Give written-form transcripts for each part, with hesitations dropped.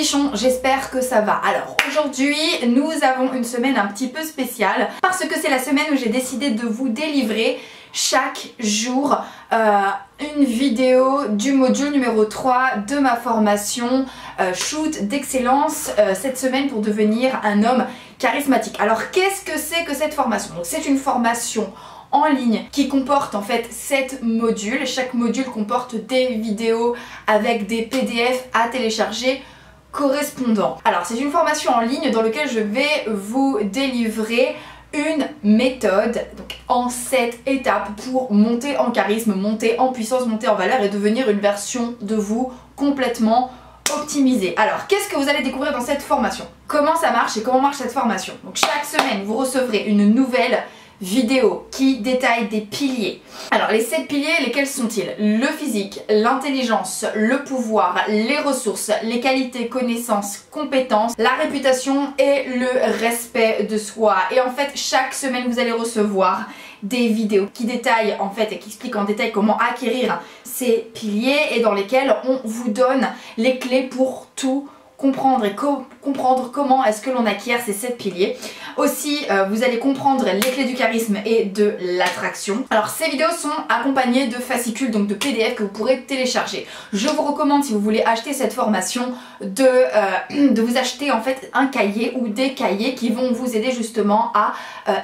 bichons, j'espère que ça va. Alors aujourd'hui nous avons une semaine un petit peu spéciale parce que c'est la semaine où j'ai décidé de vous délivrer chaque jour une vidéo du module numéro 3 de ma formation shoot d'excellence cette semaine pour devenir un homme charismatique. Alors qu'est-ce que c'est que cette formation? C'est une formation en ligne qui comporte en fait 7 modules. Chaque module comporte des vidéos avec des PDF à télécharger correspondants. Alors c'est une formation en ligne dans laquelle je vais vous délivrer une méthode donc en 7 étapes pour monter en charisme, monter en puissance, monter en valeur et devenir une version de vous complètement optimisée. Alors qu'est-ce que vous allez découvrir dans cette formation? Comment ça marche et comment marche cette formation? Donc chaque semaine vous recevrez une nouvelle vidéo qui détaille des piliers. Alors les 7 piliers, lesquels sont-ils? Le physique, l'intelligence, le pouvoir, les ressources, les qualités, connaissances, compétences, la réputation et le respect de soi. Et en fait chaque semaine vous allez recevoir des vidéos qui détaillent en fait et qui expliquent en détail comment acquérir ces piliers et dans lesquels on vous donne les clés pour tout comprendre et comprendre comment est-ce que l'on acquiert ces 7 piliers. Aussi vous allez comprendre les clés du charisme et de l'attraction. Alors ces vidéos sont accompagnées de fascicules, donc de PDF que vous pourrez télécharger. Je vous recommande, si vous voulez acheter cette formation, de vous acheter en fait un cahier ou des cahiers qui vont vous aider justement à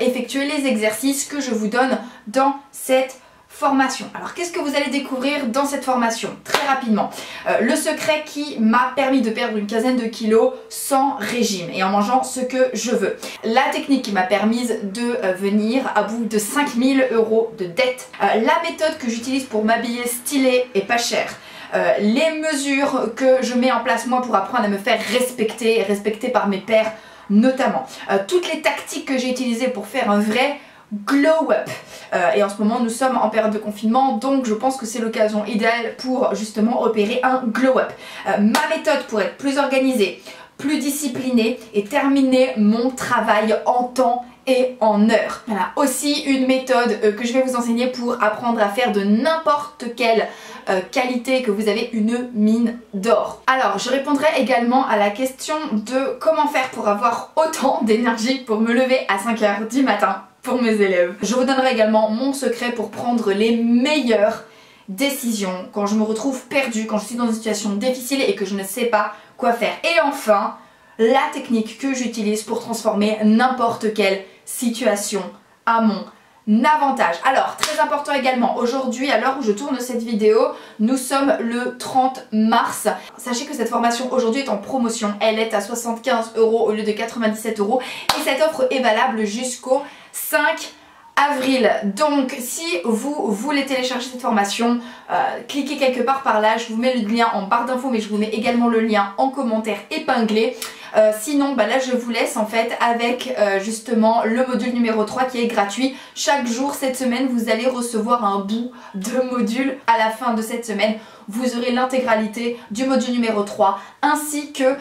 effectuer les exercices que je vous donne dans cette formation. Alors qu'est-ce que vous allez découvrir dans cette formation? Très rapidement, le secret qui m'a permis de perdre une quinzaine de kilos sans régime et en mangeant ce que je veux. La technique qui m'a permis de venir à bout de 5000 € de dette. La méthode que j'utilise pour m'habiller stylé et pas cher. Les mesures que je mets en place moi pour apprendre à me faire respecter et respecter par mes pairs notamment. Toutes les tactiques que j'ai utilisées pour faire un vrai glow up et en ce moment nous sommes en période de confinement, donc je pense que c'est l'occasion idéale pour justement opérer un glow up. Ma méthode pour être plus organisée, plus disciplinée et terminer mon travail en temps et en heure. Voilà, aussi une méthode que je vais vous enseigner pour apprendre à faire de n'importe quelle qualité que vous avez une mine d'or. Alors je répondrai également à la question de comment faire pour avoir autant d'énergie pour me lever à 5 h du matin pour mes élèves. Je vous donnerai également mon secret pour prendre les meilleures décisions quand je me retrouve perdue, quand je suis dans une situation difficile et que je ne sais pas quoi faire. Et enfin, la technique que j'utilise pour transformer n'importe quelle situation à mon avantage. Alors très important également, aujourd'hui à l'heure où je tourne cette vidéo, nous sommes le 30 mars. Sachez que cette formation aujourd'hui est en promotion, elle est à 75 € au lieu de 97 € et cette offre est valable jusqu'au 5 avril. Donc si vous voulez télécharger cette formation, cliquez quelque part par là, je vous mets le lien en barre d'infos mais je vous mets également le lien en commentaire épinglé. Sinon là je vous laisse en fait avec justement le module numéro 3 qui est gratuit. Chaque jour cette semaine vous allez recevoir un bout de module à la fin de cette semaine. Vous aurez l'intégralité du module numéro 3 ainsi que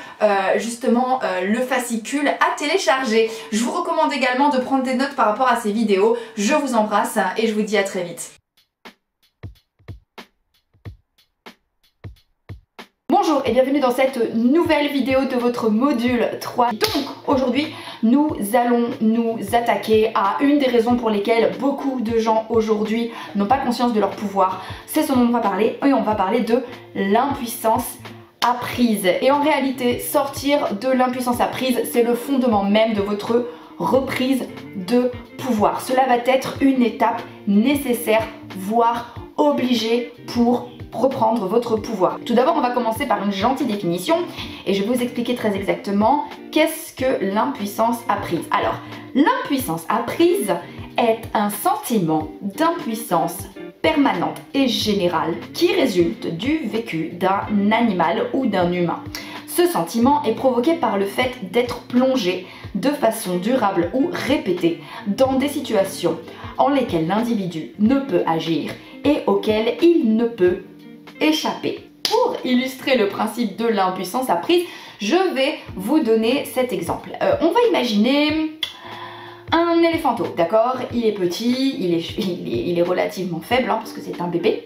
justement le fascicule à télécharger. Je vous recommande également de prendre des notes par rapport à ces vidéos. Je vous embrasse et je vous dis à très vite. Bonjour et bienvenue dans cette nouvelle vidéo de votre module 3. Donc aujourd'hui nous allons nous attaquer à une des raisons pour lesquelles beaucoup de gens aujourd'hui n'ont pas conscience de leur pouvoir. C'est ce dont on va parler et on va parler de l'impuissance apprise. Et en réalité sortir de l'impuissance apprise c'est le fondement même de votre reprise de pouvoir. Cela va être une étape nécessaire voire obligée pour reprendre votre pouvoir. Tout d'abord, on va commencer par une gentille définition et je vais vous expliquer très exactement qu'est-ce que l'impuissance apprise. Alors, l'impuissance apprise est un sentiment d'impuissance permanente et générale qui résulte du vécu d'un animal ou d'un humain. Ce sentiment est provoqué par le fait d'être plongé de façon durable ou répétée dans des situations en lesquelles l'individu ne peut agir et auxquelles il ne peut échapper. Pour illustrer le principe de l'impuissance apprise, je vais vous donner cet exemple. On va imaginer un éléphanteau, d'accord? Il est petit, il est relativement faible hein, parce que c'est un bébé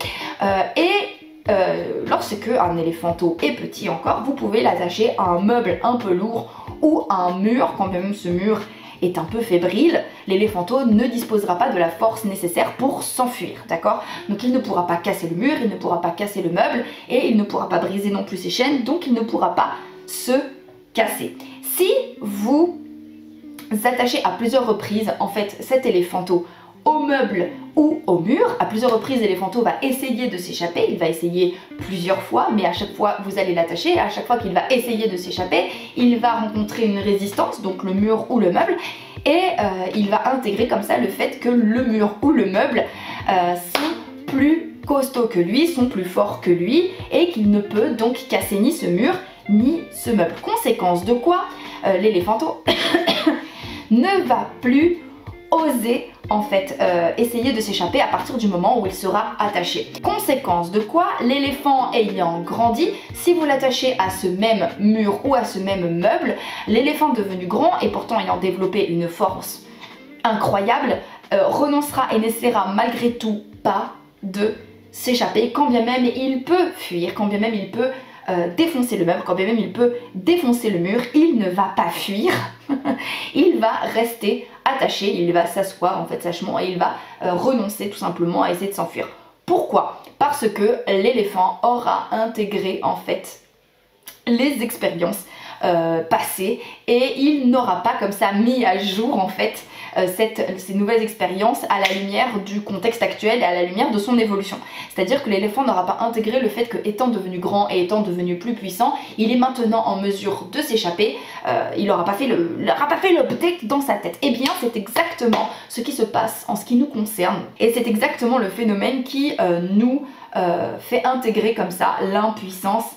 et lorsque un éléphanteau est petit encore, vous pouvez l'attacher à un meuble un peu lourd ou à un mur, quand bien même ce mur est un peu fébrile, l'éléphanteau ne disposera pas de la force nécessaire pour s'enfuir, d'accord? Donc il ne pourra pas casser le mur, il ne pourra pas casser le meuble et il ne pourra pas briser non plus ses chaînes, donc il ne pourra pas se casser. Si vous attachez à plusieurs reprises en fait cet éléphanteau au meuble ou au mur, à plusieurs reprises l'éléphanteau va essayer de s'échapper, il va essayer plusieurs fois, mais à chaque fois vous allez l'attacher, à chaque fois qu'il va essayer de s'échapper, il va rencontrer une résistance, donc le mur ou le meuble, et il va intégrer comme ça le fait que le mur ou le meuble sont plus costauds que lui, sont plus forts que lui, et qu'il ne peut donc casser ni ce mur ni ce meuble. Conséquence de quoi l'éléphanteau ne va plus oser en fait essayer de s'échapper à partir du moment où il sera attaché. Conséquence de quoi, l'éléphant ayant grandi, si vous l'attachez à ce même mur ou à ce même meuble, l'éléphant devenu grand et pourtant ayant développé une force incroyable, renoncera et n'essaiera malgré tout pas de s'échapper, quand bien même il peut fuir, quand bien même il peut défoncer le meuble, quand bien même il peut défoncer le mur, il ne va pas fuir, il va rester attaché, il va s'asseoir en fait sèchement et il va renoncer tout simplement à essayer de s'enfuir. Pourquoi? Parce que l'éléphant aura intégré en fait les expériences passées et il n'aura pas comme ça mis à jour en fait ces nouvelles expériences à la lumière du contexte actuel et à la lumière de son évolution. C'est-à-dire que l'éléphant n'aura pas intégré le fait que, étant devenu grand et étant devenu plus puissant, il est maintenant en mesure de s'échapper, il n'aura pas fait l'update dans sa tête. Et bien c'est exactement ce qui se passe en ce qui nous concerne et c'est exactement le phénomène qui nous fait intégrer comme ça l'impuissance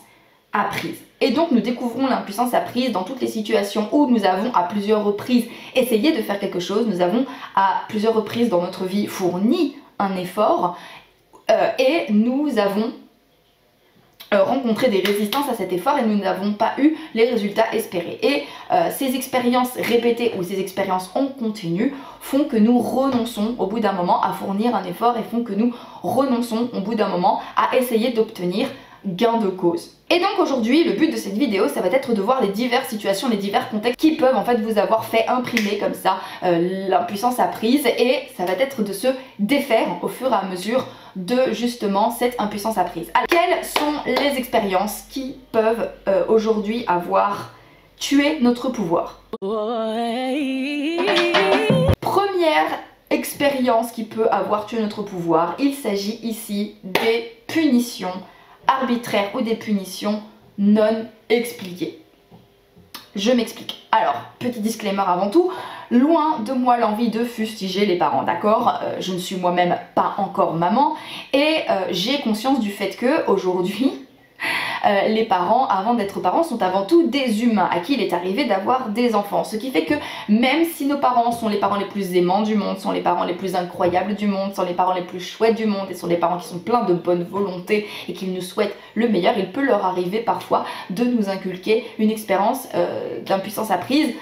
apprise. Et donc nous découvrons l'impuissance apprise dans toutes les situations où nous avons à plusieurs reprises essayé de faire quelque chose, nous avons à plusieurs reprises dans notre vie fourni un effort et nous avons rencontré des résistances à cet effort et nous n'avons pas eu les résultats espérés. Et ces expériences répétées ou ces expériences en continu font que nous renonçons au bout d'un moment à fournir un effort et font que nous renonçons au bout d'un moment à essayer d'obtenir gain de cause. Et donc aujourd'hui, le but de cette vidéo, ça va être de voir les diverses situations, les divers contextes qui peuvent en fait vous avoir fait imprimer comme ça l'impuissance apprise et ça va être de se défaire au fur et à mesure de justement cette impuissance apprise. Alors, quelles sont les expériences qui peuvent aujourd'hui avoir tué notre pouvoir? Première expérience qui peut avoir tué notre pouvoir, il s'agit ici des punitions arbitraires ou des punitions non expliquées. Je m'explique. Alors, petit disclaimer avant tout, loin de moi l'envie de fustiger les parents, d'accord? Je ne suis moi-même pas encore maman et j'ai conscience du fait que aujourd'hui, les parents, avant d'être parents, sont avant tout des humains à qui il est arrivé d'avoir des enfants. Ce qui fait que même si nos parents sont les parents les plus aimants du monde, sont les parents les plus incroyables du monde, sont les parents les plus chouettes du monde et sont des parents qui sont pleins de bonne volonté et qui nous souhaitent le meilleur, il peut leur arriver parfois de nous inculquer une expérience d'impuissance apprise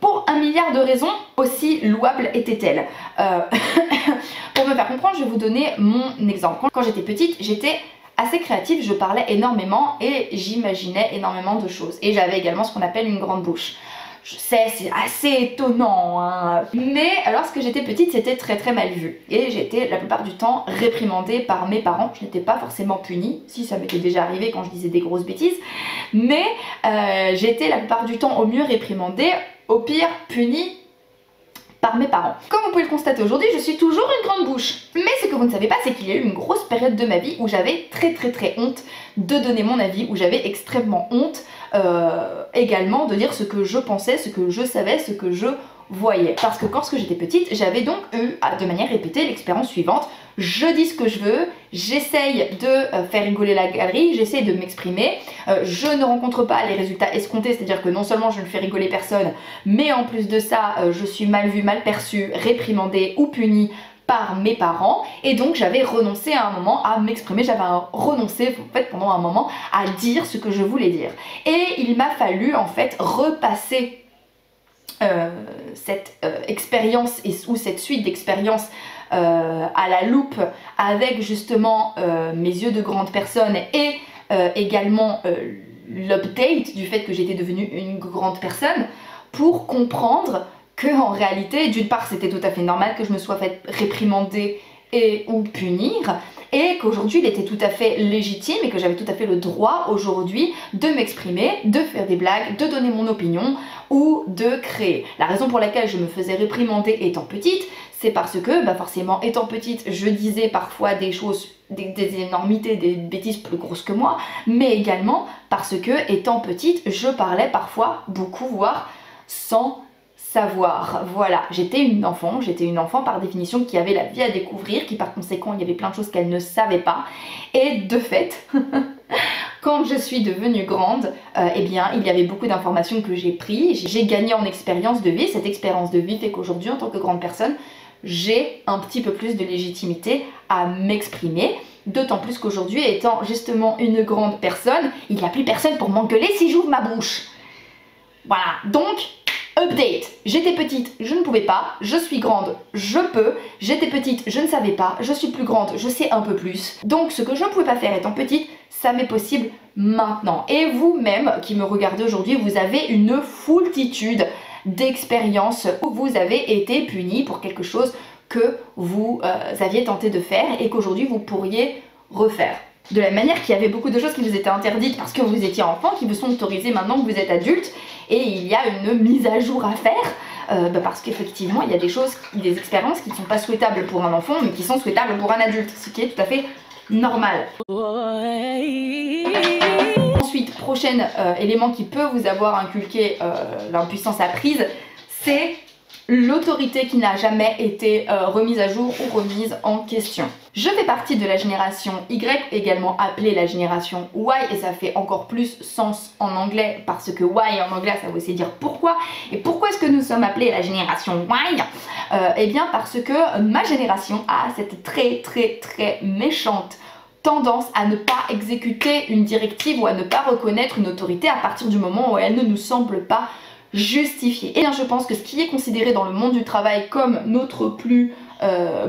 pour un milliard de raisons, aussi louables étaient-elles. Pour me faire comprendre, je vais vous donner mon exemple. Quand j'étais petite, j'étais assez créative, je parlais énormément et j'imaginais énormément de choses. Et j'avais également ce qu'on appelle une grande bouche. Je sais, c'est assez étonnant, hein. Mais lorsque j'étais petite, c'était très mal vu. Et j'étais la plupart du temps réprimandée par mes parents. Je n'étais pas forcément punie, si ça m'était déjà arrivé quand je disais des grosses bêtises. Mais j'étais la plupart du temps au mieux réprimandée, au pire punie par mes parents. Comme vous pouvez le constater aujourd'hui, je suis toujours une grande bouche. Mais ce que vous ne savez pas, c'est qu'il y a eu une grosse période de ma vie où j'avais très honte de donner mon avis, où j'avais extrêmement honte également de dire ce que je pensais, ce que je savais, ce que je voyais. Parce que lorsque j'étais petite, j'avais donc eu de manière répétée l'expérience suivante: je dis ce que je veux, j'essaye de faire rigoler la galerie, j'essaye de m'exprimer, je ne rencontre pas les résultats escomptés, c'est-à-dire que non seulement je ne fais rigoler personne, mais en plus de ça, je suis mal vue, mal perçue, réprimandée ou punie par mes parents, et donc j'avais renoncé à un moment à m'exprimer, j'avais renoncé en fait pendant un moment à dire ce que je voulais dire. Et il m'a fallu en fait repasser cette expérience ou cette suite d'expériences à la loupe avec justement mes yeux de grande personne et également l'update du fait que j'étais devenue une grande personne pour comprendre que en réalité, d'une part, c'était tout à fait normal que je me sois fait réprimander et ou punir, et qu'aujourd'hui il était tout à fait légitime et que j'avais tout à fait le droit aujourd'hui de m'exprimer, de faire des blagues, de donner mon opinion ou de créer. La raison pour laquelle je me faisais réprimander étant petite, c'est parce que forcément étant petite, je disais parfois des choses, des énormités, des bêtises plus grosses que moi, mais également parce que étant petite, je parlais parfois beaucoup, voire sans savoir. Voilà, j'étais une enfant par définition qui avait la vie à découvrir, qui par conséquent il y avait plein de choses qu'elle ne savait pas, et de fait quand je suis devenue grande, eh bien il y avait beaucoup d'informations que j'ai prises, j'ai gagné en expérience de vie. Cette expérience de vie fait qu'aujourd'hui en tant que grande personne, j'ai un petit peu plus de légitimité à m'exprimer, d'autant plus qu'aujourd'hui étant justement une grande personne, il n'y a plus personne pour m'engueuler si j'ouvre ma bouche. Voilà, donc update, j'étais petite, je ne pouvais pas, je suis grande, je peux, j'étais petite, je ne savais pas, je suis plus grande, je sais un peu plus. Donc ce que je ne pouvais pas faire étant petite, ça m'est possible maintenant. Et vous-même qui me regardez aujourd'hui, vous avez une foultitude d'expériences où vous avez été puni pour quelque chose que vous aviez tenté de faire et qu'aujourd'hui vous pourriez refaire. De la manière qu'il y avait beaucoup de choses qui vous étaient interdites parce que vous étiez enfant, qui vous sont autorisées maintenant que vous êtes adulte, et il y a une mise à jour à faire parce qu'effectivement il y a des choses, des expériences qui ne sont pas souhaitables pour un enfant mais qui sont souhaitables pour un adulte, ce qui est tout à fait normal. Ensuite, prochain élément qui peut vous avoir inculqué l'impuissance apprise, c'est l'autorité qui n'a jamais été remise à jour ou remise en question. Je fais partie de la génération Y, également appelée la génération Y, et ça fait encore plus sens en anglais parce que Y en anglais ça veut aussi dire pourquoi. Et pourquoi est-ce que nous sommes appelés la génération Y? Eh bien parce que ma génération a cette très méchante tendance à ne pas exécuter une directive ou à ne pas reconnaître une autorité à partir du moment où elle ne nous semble pas justifiée. Et bien je pense que ce qui est considéré dans le monde du travail comme notre plus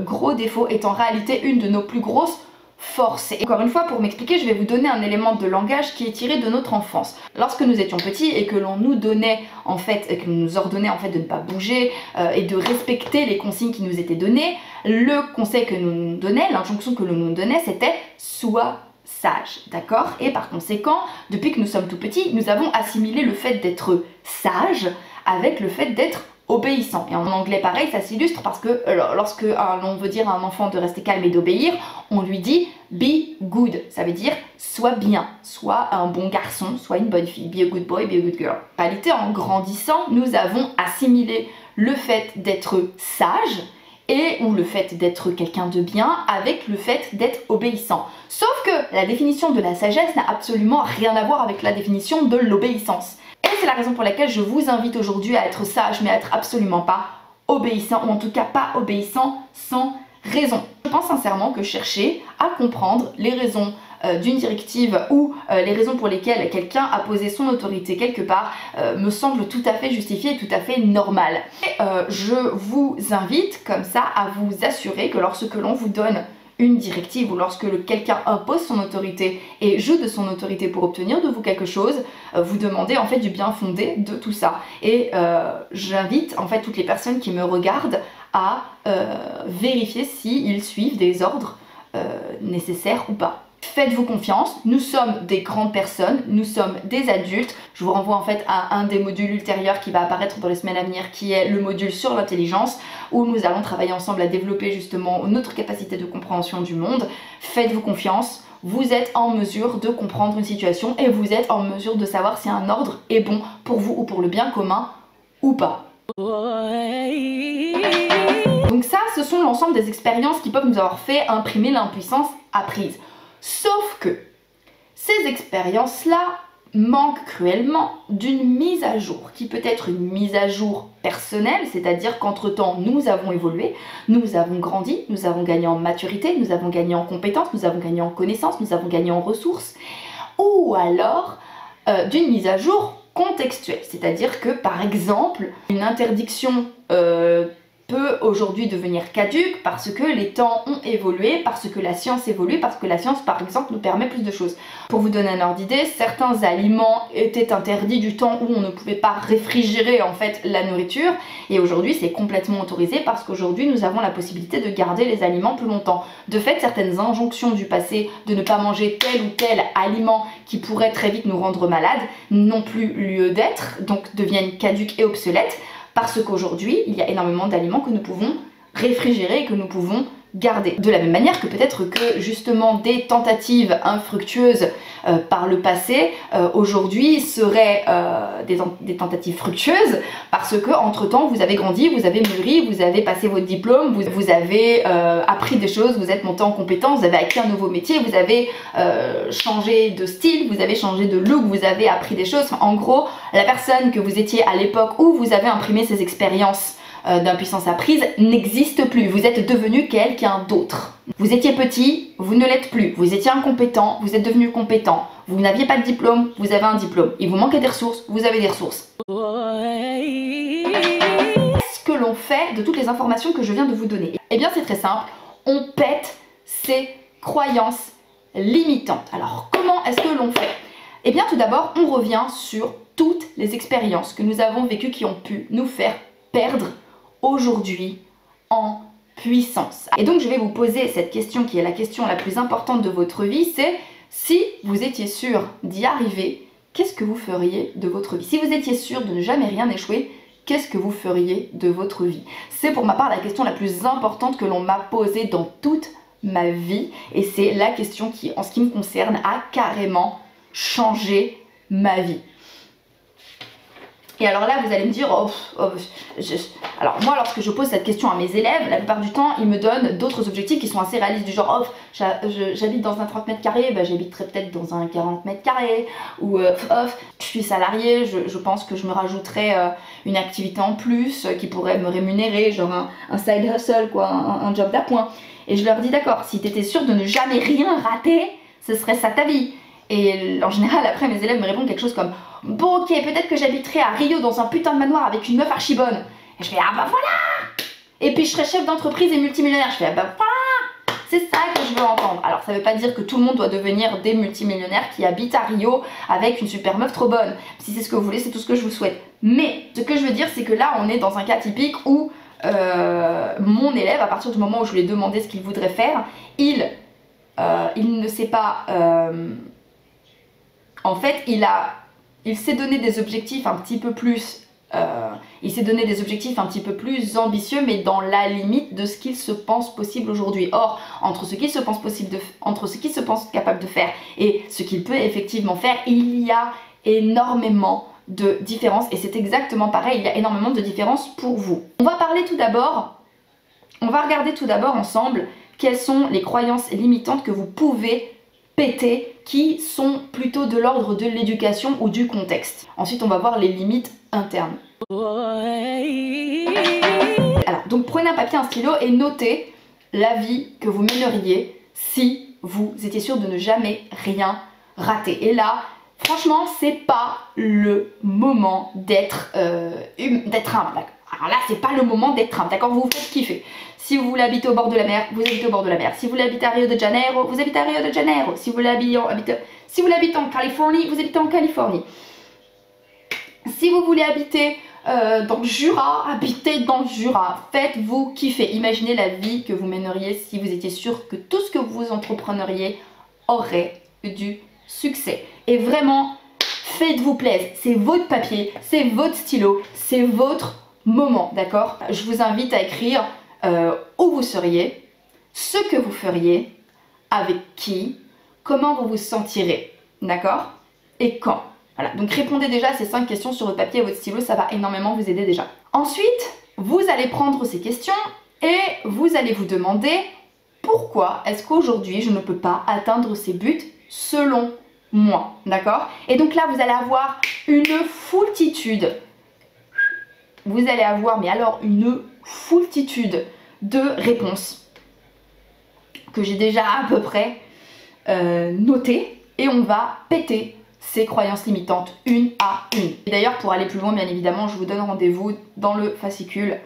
gros défaut est en réalité une de nos plus grosses forces. Et encore une fois, pour m'expliquer, je vais vous donner un élément de langage qui est tiré de notre enfance. Lorsque nous étions petits et que l'on nous donnait en fait, et que l'on nous ordonnait en fait de ne pas bouger et de respecter les consignes qui nous étaient données, le conseil que nous donnait, l'injonction que l'on nous donnait, c'était sois sage, d'accord? Et par conséquent, depuis que nous sommes tout petits, nous avons assimilé le fait d'être sage avec le fait d'être obéissant. Et en anglais pareil, ça s'illustre parce que lorsque on veut dire à un enfant de rester calme et d'obéir, on lui dit be good, ça veut dire sois bien, sois un bon garçon, sois une bonne fille, be a good boy, be a good girl. En réalité, en grandissant, nous avons assimilé le fait d'être sage et ou le fait d'être quelqu'un de bien avec le fait d'être obéissant. Sauf que la définition de la sagesse n'a absolument rien à voir avec la définition de l'obéissance. Et c'est la raison pour laquelle je vous invite aujourd'hui à être sage mais à être absolument pas obéissant, ou en tout cas pas obéissant sans raison. Je pense sincèrement que chercher à comprendre les raisons d'une directive ou les raisons pour lesquelles quelqu'un a posé son autorité quelque part me semble tout à fait justifié et tout à fait normal. Et je vous invite comme ça à vous assurer que lorsque l'on vous donne une directive ou lorsque quelqu'un impose son autorité et joue de son autorité pour obtenir de vous quelque chose, vous demandez en fait du bien fondé de tout ça. Et j'invite en fait toutes les personnes qui me regardent à vérifier s'ils suivent des ordres nécessaires ou pas. Faites-vous confiance, nous sommes des grandes personnes, nous sommes des adultes. Je vous renvoie en fait à un des modules ultérieurs qui va apparaître dans les semaines à venir, qui est le module sur l'intelligence, où nous allons travailler ensemble à développer justement notre capacité de compréhension du monde. Faites-vous confiance, vous êtes en mesure de comprendre une situation et vous êtes en mesure de savoir si un ordre est bon pour vous ou pour le bien commun ou pas. Donc ça, ce sont l'ensemble des expériences qui peuvent nous avoir fait imprimer l'impuissance apprise. Sauf que ces expériences-là manquent cruellement d'une mise à jour, qui peut être une mise à jour personnelle, c'est-à-dire qu'entre-temps nous avons évolué, nous avons grandi, nous avons gagné en maturité, nous avons gagné en compétences, nous avons gagné en connaissances, nous avons gagné en ressources, ou alors d'une mise à jour contextuelle, c'est-à-dire que par exemple une interdiction peut aujourd'hui devenir caduque parce que les temps ont évolué, parce que la science évolue, parce que la science par exemple nous permet plus de choses. Pour vous donner un ordre d'idée, certains aliments étaient interdits du temps où on ne pouvait pas réfrigérer en fait la nourriture, et aujourd'hui c'est complètement autorisé parce qu'aujourd'hui nous avons la possibilité de garder les aliments plus longtemps. De fait, certaines injonctions du passé de ne pas manger tel ou tel aliment qui pourrait très vite nous rendre malades n'ont plus lieu d'être, donc deviennent caduques et obsolètes, parce qu'aujourd'hui, il y a énormément d'aliments que nous pouvons réfrigérer et que nous pouvons garder. De la même manière que peut-être que justement des tentatives infructueuses par le passé, aujourd'hui seraient des tentatives fructueuses parce que entre temps vous avez grandi, vous avez mûri, vous avez passé votre diplôme, vous avez appris des choses, vous êtes monté en compétence, vous avez acquis un nouveau métier, vous avez changé de style, vous avez changé de look, vous avez appris des choses. En gros, la personne que vous étiez à l'époque où vous avez imprimé ces expériences d'impuissance apprise n'existe plus, vous êtes devenu quelqu'un d'autre. Vous étiez petit, vous ne l'êtes plus, vous étiez incompétent, vous êtes devenu compétent, vous n'aviez pas de diplôme, vous avez un diplôme, il vous manquait des ressources, vous avez des ressources. Qu'est-ce que l'on fait de toutes les informations que je viens de vous donner? Eh bien c'est très simple, on pète ces croyances limitantes. Alors comment est-ce que l'on fait? Eh bien tout d'abord on revient sur toutes les expériences que nous avons vécues qui ont pu nous faire perdre aujourd'hui en puissance. Et donc je vais vous poser cette question qui est la question la plus importante de votre vie, c'est si vous étiez sûr d'y arriver, qu'est-ce que vous feriez de votre vie? Si vous étiez sûr de ne jamais rien échouer, qu'est-ce que vous feriez de votre vie? C'est pour ma part la question la plus importante que l'on m'a posée dans toute ma vie, et c'est la question qui, en ce qui me concerne, a carrément changé ma vie. Et alors là vous allez me dire, alors moi lorsque je pose cette question à mes élèves, la plupart du temps ils me donnent d'autres objectifs qui sont assez réalistes, du genre j'habite dans un 30 mètres carrés, bah, j'habiterai peut-être dans un 40 mètres carrés, ou je suis salarié, je pense que je me rajouterai une activité en plus qui pourrait me rémunérer, genre un side hustle quoi, un job d'appoint. Et je leur dis d'accord, si tu étais sûr de ne jamais rien rater, ce serait ça ta vie. Et en général après mes élèves me répondent quelque chose comme bon ok, peut-être que j'habiterai à Rio dans un putain de manoir avec une meuf archi bonne. Et je fais ah bah voilà. Et puis je serai chef d'entreprise et multimillionnaire. Je fais ah bah voilà. C'est ça que je veux entendre. Alors ça veut pas dire que tout le monde doit devenir des multimillionnaires qui habitent à Rio avec une super meuf trop bonne. Si c'est ce que vous voulez, c'est tout ce que je vous souhaite. Mais ce que je veux dire c'est que là on est dans un cas typique où mon élève, à partir du moment où je lui ai demandé ce qu'il voudrait faire, il ne sait pas... en fait, il s'est donné des objectifs un petit peu plus ambitieux, mais dans la limite de ce qu'il se pense possible aujourd'hui. Or, entre ce qu'il se pense capable de faire et ce qu'il peut effectivement faire, il y a énormément de différences, et c'est exactement pareil, il y a énormément de différences pour vous. On va regarder tout d'abord ensemble quelles sont les croyances limitantes que vous pouvez péter, qui sont plutôt de l'ordre de l'éducation ou du contexte. Ensuite on va voir les limites internes. Alors donc prenez un papier, un stylo et notez la vie que vous mèneriez si vous étiez sûr de ne jamais rien rater. Et là franchement c'est pas le moment d'être humble. Alors là c'est pas le moment d'être humble, d'accord, vous vous faites kiffer. Si vous voulez habiter au bord de la mer, vous habitez au bord de la mer. Si vous voulez habiter à Rio de Janeiro, vous habitez à Rio de Janeiro. Si vous voulez habiter en Californie, vous habitez en Californie. Si vous voulez habiter dans le Jura, habitez dans le Jura. Faites-vous kiffer. Imaginez la vie que vous mèneriez si vous étiez sûr que tout ce que vous entrepreneriez aurait du succès. Et vraiment, faites-vous plaisir. C'est votre papier, c'est votre stylo, c'est votre moment, d'accord? Je vous invite à écrire où vous seriez, ce que vous feriez, avec qui, comment vous vous sentirez, d'accord? Et quand. Voilà, donc répondez déjà à ces 5 questions sur votre papier et votre stylo, ça va énormément vous aider déjà. Ensuite, vous allez prendre ces questions et vous allez vous demander pourquoi est-ce qu'aujourd'hui je ne peux pas atteindre ces buts selon moi, d'accord? Et donc là, vous allez avoir une foultitude. Vous allez avoir, mais alors une foultitude de réponses que j'ai déjà à peu près notées, et on va péter ces croyances limitantes une à une. Et d'ailleurs, pour aller plus loin, bien évidemment, je vous donne rendez-vous dans le fascicule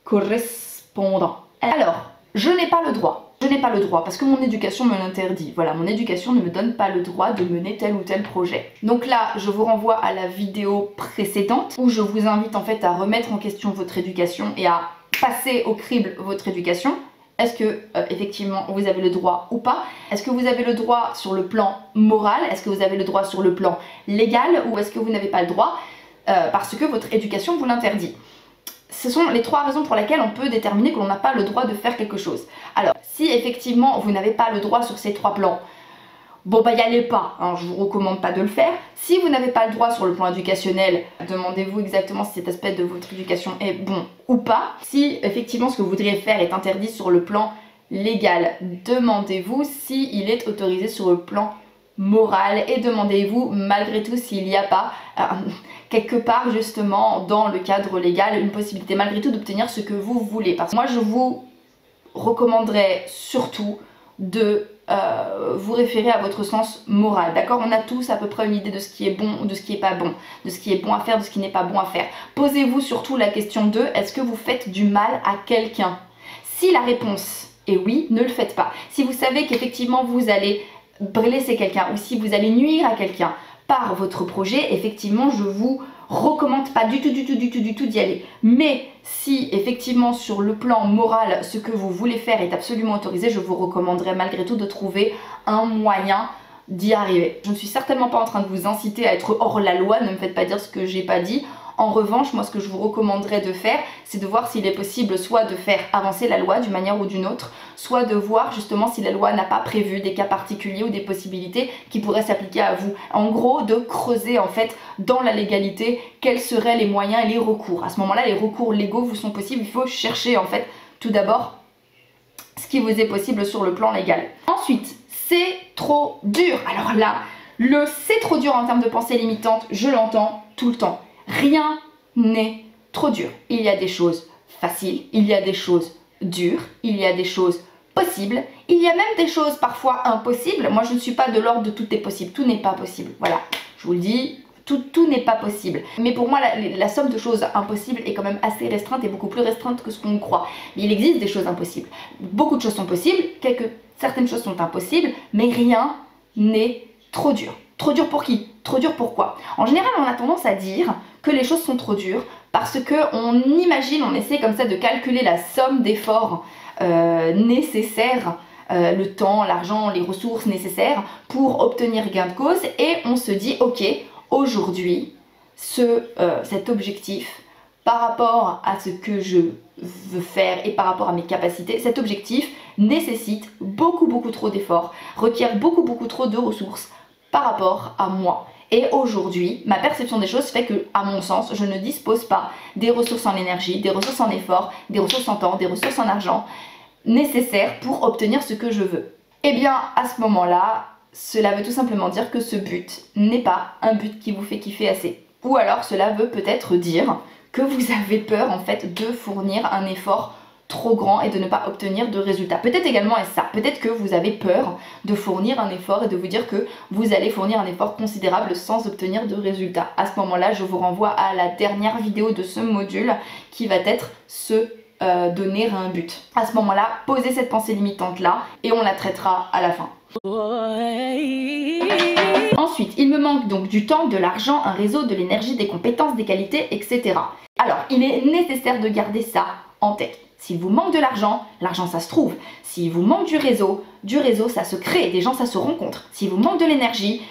correspondant. Alors, je n'ai pas le droit. Je n'ai pas le droit parce que mon éducation me l'interdit. Voilà, mon éducation ne me donne pas le droit de mener tel ou tel projet. Donc là, je vous renvoie à la vidéo précédente où je vous invite en fait à remettre en question votre éducation et à passer au crible votre éducation. Est-ce que effectivement vous avez le droit ou pas? Est-ce que vous avez le droit sur le plan moral? Est-ce que vous avez le droit sur le plan légal? Ou est-ce que vous n'avez pas le droit parce que votre éducation vous l'interdit? Ce sont les 3 raisons pour lesquelles on peut déterminer que l'on n'a pas le droit de faire quelque chose. Alors, si effectivement vous n'avez pas le droit sur ces 3 plans, bon bah y allez pas, hein, je vous recommande pas de le faire. Si vous n'avez pas le droit sur le plan éducationnel, demandez-vous exactement si cet aspect de votre éducation est bon ou pas. Si effectivement ce que vous voudriez faire est interdit sur le plan légal, demandez-vous s'il est autorisé sur le plan moral et demandez-vous malgré tout s'il n'y a pas quelque part justement dans le cadre légal une possibilité malgré tout d'obtenir ce que vous voulez. Parce que moi je vous recommanderais surtout de vous référer à votre sens moral, d'accord? On a tous à peu près une idée de ce qui est bon ou de ce qui n'est pas bon, de ce qui est bon à faire, de ce qui n'est pas bon à faire. Posez-vous surtout la question de est-ce que vous faites du mal à quelqu'un? Si la réponse est oui, ne le faites pas. Si vous savez qu'effectivement vous allez blesser quelqu'un ou si vous allez nuire à quelqu'un par votre projet, effectivement je vous recommande pas du tout d'y aller. Mais si effectivement sur le plan moral ce que vous voulez faire est absolument autorisé, je vous recommanderais malgré tout de trouver un moyen d'y arriver. Je ne suis certainement pas en train de vous inciter à être hors la loi, ne me faites pas dire ce que j'ai pas dit. En revanche, moi ce que je vous recommanderais de faire, c'est de voir s'il est possible soit de faire avancer la loi d'une manière ou d'une autre, soit de voir justement si la loi n'a pas prévu des cas particuliers ou des possibilités qui pourraient s'appliquer à vous. En gros, de creuser en fait dans la légalité quels seraient les moyens et les recours. À ce moment-là, les recours légaux vous sont possibles, il faut chercher en fait tout d'abord ce qui vous est possible sur le plan légal. Ensuite, c'est trop dur. Alors là, le c'est trop dur en termes de pensée limitante, je l'entends tout le temps. Rien n'est trop dur. Il y a des choses faciles, il y a des choses dures, il y a des choses possibles, il y a même des choses parfois impossibles. Moi je ne suis pas de l'ordre de tout est possible, tout n'est pas possible. Voilà, je vous le dis, tout n'est pas possible. Mais pour moi la somme de choses impossibles est quand même assez restreinte et beaucoup plus restreinte que ce qu'on croit. Mais il existe des choses impossibles. Beaucoup de choses sont possibles, certaines choses sont impossibles, mais rien n'est trop dur. Trop dur pour qui? Trop dur pourquoi? En général, on a tendance à dire que les choses sont trop dures parce qu'on imagine, on essaie comme ça de calculer la somme d'efforts nécessaires, le temps, l'argent, les ressources nécessaires pour obtenir gain de cause et on se dit ok, aujourd'hui, cet objectif par rapport à ce que je veux faire et par rapport à mes capacités, cet objectif nécessite beaucoup trop d'efforts, requiert beaucoup trop de ressources par rapport à moi. Et aujourd'hui, ma perception des choses fait que, à mon sens, je ne dispose pas des ressources en énergie, des ressources en effort, des ressources en temps, des ressources en argent nécessaires pour obtenir ce que je veux. Et bien, à ce moment-là, cela veut tout simplement dire que ce but n'est pas un but qui vous fait kiffer assez. Ou alors, cela veut peut-être dire que vous avez peur en fait de fournir un effort trop grand et de ne pas obtenir de résultats. Peut-être également est-ce ça, peut-être que vous avez peur de fournir un effort et de vous dire que vous allez fournir un effort considérable sans obtenir de résultats. À ce moment-là, je vous renvoie à la dernière vidéo de ce module qui va être donner un but. À ce moment-là, posez cette pensée limitante là et on la traitera à la fin. Ensuite, il me manque donc du temps, de l'argent, un réseau, de l'énergie, des compétences, des qualités, etc. Alors, il est nécessaire de garder ça en tête. S'il vous manque de l'argent, l'argent ça se trouve. S'il vous manque du réseau ça se crée, des gens ça se rencontre. S'il vous manque de l'énergie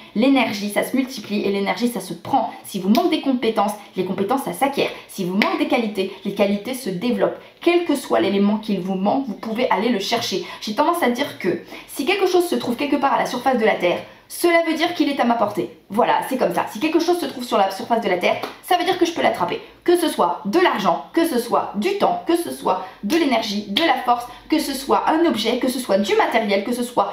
ça se multiplie et l'énergie ça se prend. S'il vous manque des compétences, les compétences ça s'acquiert. S'il vous manque des qualités, les qualités se développent. Quel que soit l'élément qu'il vous manque, vous pouvez aller le chercher. J'ai tendance à dire que si quelque chose se trouve quelque part à la surface de la Terre, cela veut dire qu'il est à ma portée. Voilà, c'est comme ça. Si quelque chose se trouve sur la surface de la Terre, ça veut dire que je peux l'attraper. Que ce soit de l'argent, que ce soit du temps, que ce soit de l'énergie, de la force, que ce soit un objet, que ce soit du matériel, que ce soit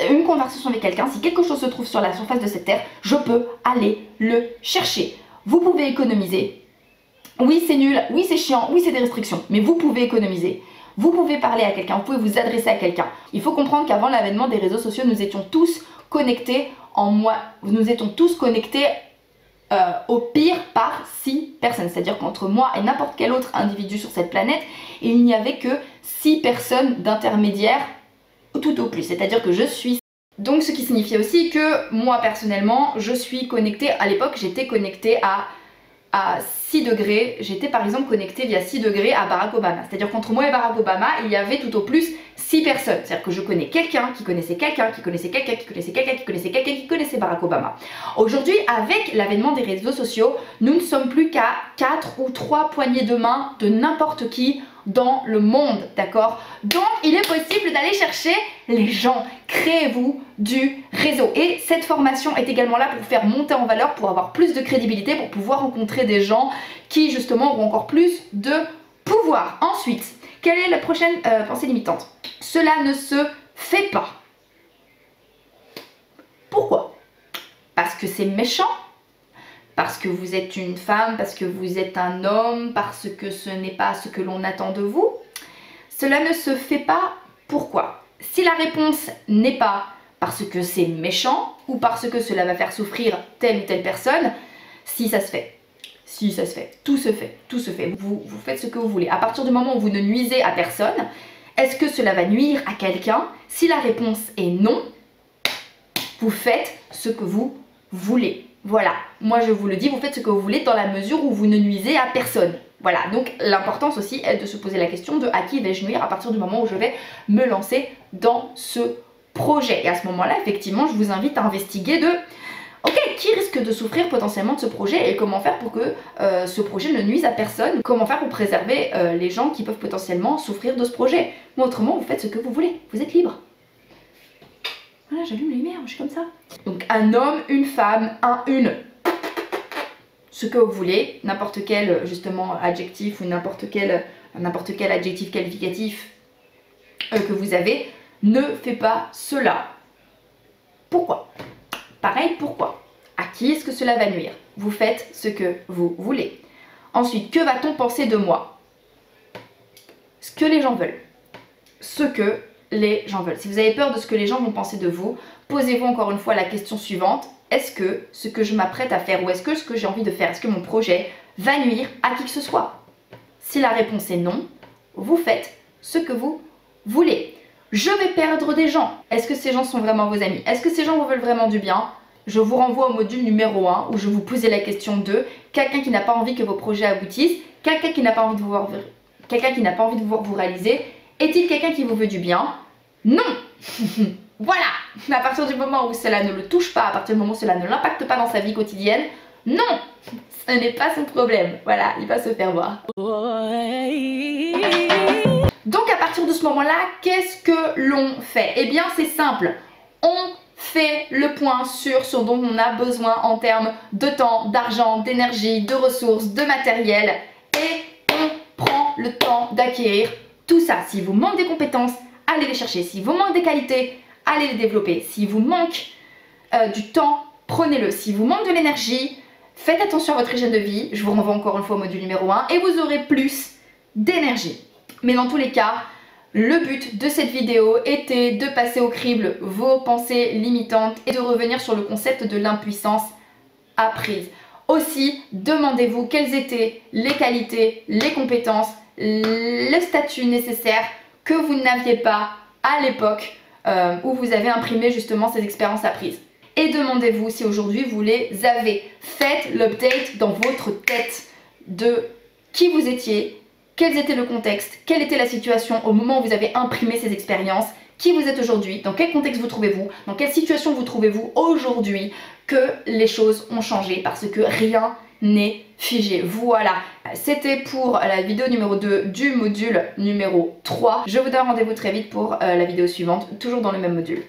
une conversation avec quelqu'un. Si quelque chose se trouve sur la surface de cette Terre, je peux aller le chercher. Vous pouvez économiser. Oui, c'est nul, oui, c'est chiant, oui, c'est des restrictions, mais vous pouvez économiser. Vous pouvez parler à quelqu'un, vous pouvez vous adresser à quelqu'un. Il faut comprendre qu'avant l'avènement des réseaux sociaux, nous étions tous connectés nous étions tous connectés au pire par 6 personnes. C'est-à-dire qu'entre moi et n'importe quel autre individu sur cette planète, il n'y avait que 6 personnes d'intermédiaires tout au plus. C'est-à-dire que je suis... Donc ce qui signifiait aussi que moi personnellement, je suis connectée, à l'époque j'étais connectée à 6 degrés, j'étais par exemple connectée via 6 degrés à Barack Obama. C'est-à-dire qu'entre moi et Barack Obama, il y avait tout au plus 6 personnes. C'est-à-dire que je connais quelqu'un qui connaissait quelqu'un, qui connaissait quelqu'un, qui connaissait quelqu'un, qui connaissait quelqu'un, qui connaissait Barack Obama. Aujourd'hui, avec l'avènement des réseaux sociaux, nous ne sommes plus qu'à 4 ou 3 poignées de main de n'importe qui dans le monde, d'accord? Donc il est possible d'aller chercher les gens. Créez-vous du réseau. Et cette formation est également là pour vous faire monter en valeur, pour avoir plus de crédibilité, pour pouvoir rencontrer des gens qui justement auront encore plus de pouvoir. Ensuite, quelle est la prochaine pensée limitante? Cela ne se fait pas. Pourquoi? Parce que c'est méchant? Parce que vous êtes une femme, parce que vous êtes un homme, parce que ce n'est pas ce que l'on attend de vous? Cela ne se fait pas, pourquoi? Si la réponse n'est pas parce que c'est méchant ou parce que cela va faire souffrir telle ou telle personne, si ça se fait. Si ça se fait, tout se fait, tout se fait. Vous faites ce que vous voulez. À partir du moment où vous ne nuisez à personne, est-ce que cela va nuire à quelqu'un? Si la réponse est non, vous faites ce que vous voulez. Voilà, moi je vous le dis, vous faites ce que vous voulez dans la mesure où vous ne nuisez à personne. Voilà, donc l'importance aussi est de se poser la question de à qui vais-je nuire à partir du moment où je vais me lancer dans ce projet. Et à ce moment-là, effectivement, je vous invite à investiguer de ok, qui risque de souffrir potentiellement de ce projet et comment faire pour que ce projet ne nuise à personne? Comment faire pour préserver les gens qui peuvent potentiellement souffrir de ce projet? Ou autrement, vous faites ce que vous voulez, vous êtes libre. Voilà, j'allume les lumières, je suis comme ça. Donc un homme, une femme, une. Ce que vous voulez, n'importe quel justement adjectif ou n'importe quel adjectif qualificatif que vous avez, ne fait pas cela. Pourquoi? Pareil, pourquoi? À qui est-ce que cela va nuire? Vous faites ce que vous voulez. Ensuite, que va-t-on penser de moi? Ce que les gens veulent. Ce que les gens veulent. Si vous avez peur de ce que les gens vont penser de vous, posez-vous encore une fois la question suivante. Est-ce que ce que je m'apprête à faire ou est-ce que ce que j'ai envie de faire, est-ce que mon projet va nuire à qui que ce soit? Si la réponse est non, vous faites ce que vous voulez. Je vais perdre des gens. Est-ce que ces gens sont vraiment vos amis? Est-ce que ces gens vous veulent vraiment du bien? Je vous renvoie au module numéro 1 où je vous posais la question de quelqu'un qui n'a pas envie que vos projets aboutissent, quelqu'un qui n'a pas envie de vous voir, vous réaliser. Est-il quelqu'un qui vous veut du bien? Non. Voilà. À partir du moment où cela ne le touche pas, à partir du moment où cela ne l'impacte pas dans sa vie quotidienne, non, ce n'est pas son problème. Voilà, il va se faire voir. Donc à partir de ce moment-là, qu'est-ce que l'on fait? Eh bien c'est simple, on fait le point sur ce dont on a besoin en termes de temps, d'argent, d'énergie, de ressources, de matériel et on prend le temps d'acquérir tout ça. Si vous manque des compétences, allez les chercher. Si vous manque des qualités, allez les développer. Si vous manque du temps, prenez-le. Si vous manque de l'énergie, faites attention à votre hygiène de vie. Je vous renvoie encore une fois au module numéro 1 et vous aurez plus d'énergie. Mais dans tous les cas, le but de cette vidéo était de passer au crible vos pensées limitantes et de revenir sur le concept de l'impuissance apprise. Aussi, demandez-vous quelles étaient les qualités, les compétences, le statut nécessaire que vous n'aviez pas à l'époque où vous avez imprimé justement ces expériences apprises. Et demandez-vous si aujourd'hui vous les avez. Faites l'update dans votre tête de qui vous étiez, quel était le contexte, quelle était la situation au moment où vous avez imprimé ces expériences, qui vous êtes aujourd'hui, dans quel contexte vous trouvez-vous, dans quelle situation vous trouvez-vous aujourd'hui, que les choses ont changé parce que rien n'est figé. Voilà, c'était pour la vidéo numéro 2 du module numéro 3. Je vous donne rendez-vous très vite pour la vidéo suivante, toujours dans le même module.